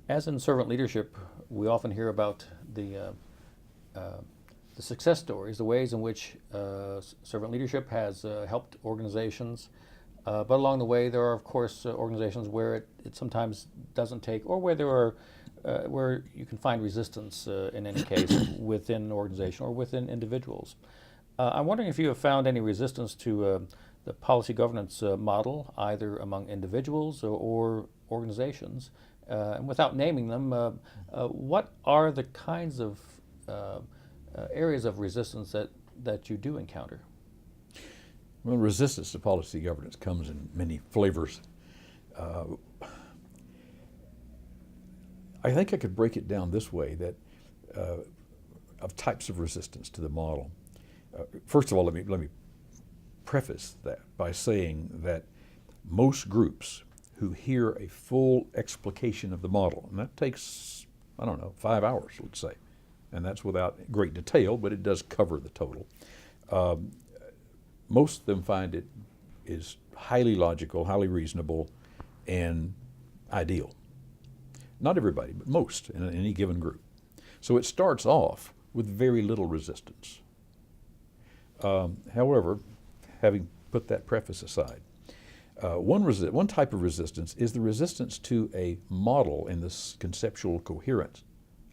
As in servant leadership, we often hear about uh, the success stories, the ways in which servant leadership has helped organizations. But along the way, there are, of course, organizations where it sometimes doesn't take, or where there are, where you can find resistance in any case within an organization or within individuals. I'm wondering if you have found any resistance to the policy governance model, either among individuals or organizations. And without naming them, what are the kinds of areas of resistance that you do encounter? Well, resistance to policy governance comes in many flavors. I think I could break it down this way, that of types of resistance to the model. First of all, let me preface that by saying that most groups who hear a full explication of the model, and that takes, I don't know, 5 hours, let's say, and that's without great detail, but it does cover the total. Most of them find it is highly logical, highly reasonable, and ideal. Not everybody, but most in any given group. So it starts off with very little resistance. However, having put that preface aside, one type of resistance is the resistance to a model in this conceptual coherent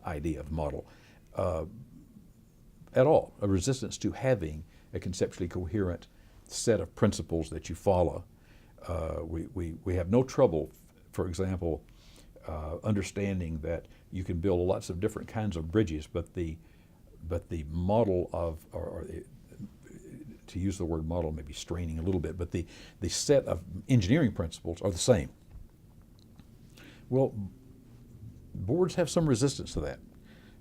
idea of model at all, a resistance to having a conceptually coherent set of principles that you follow. We have no trouble, for example, understanding that you can build lots of different kinds of bridges, but the model of, or to use the word model may be straining a little bit, but the set of engineering principles are the same. Well, boards have some resistance to that.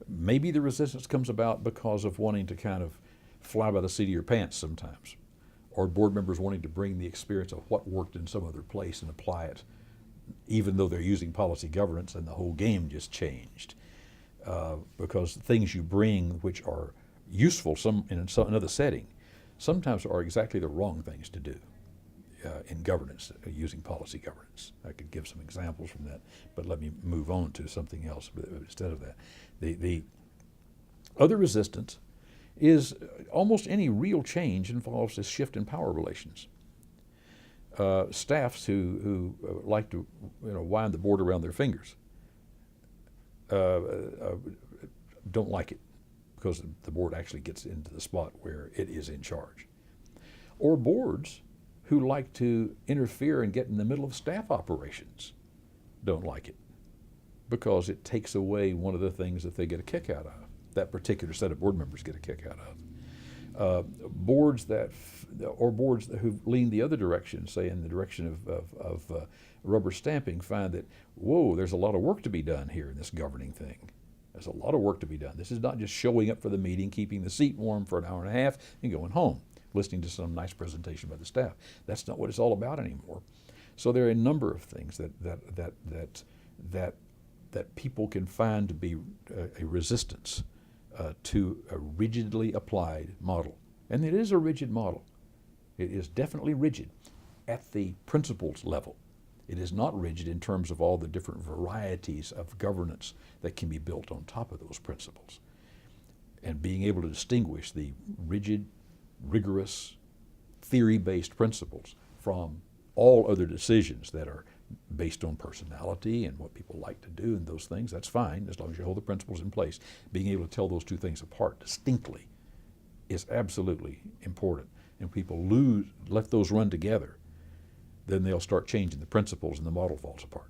Maybe the resistance comes about because of wanting to kind of fly by the seat of your pants sometimes, or board members wanting to bring the experience of what worked in some other place and apply it, even though they're using policy governance and the whole game just changed. Because things you bring which are useful in another setting sometimes are exactly the wrong things to do in governance, using policy governance. I could give some examples from that, but let me move on to something else instead of that. The other resistance is almost any real change involves a shift in power relations. Staffs who like to wind the board around their fingers don't like it, because the board actually gets into the spot where it is in charge. Or boards who like to interfere and get in the middle of staff operations don't like it, because it takes away one of the things that they get a kick out of, that particular set of board members get a kick out of. Boards who lean the other direction, say in the direction of rubber stamping, find that, whoa, there's a lot of work to be done here in this governing thing. There's a lot of work to be done. This is not just showing up for the meeting, keeping the seat warm for an hour and a half, and going home, listening to some nice presentation by the staff. That's not what it's all about anymore. So there are a number of things that people can find to be a resistance to a rigidly applied model. And it is a rigid model. It is definitely rigid at the principles level. It is not rigid in terms of all the different varieties of governance that can be built on top of those principles. And being able to distinguish the rigid, rigorous, theory-based principles from all other decisions that are based on personality and what people like to do and those things, that's fine, as long as you hold the principles in place. Being able to tell those two things apart distinctly is absolutely important. And people let those run together, then they'll start changing the principles and the model falls apart.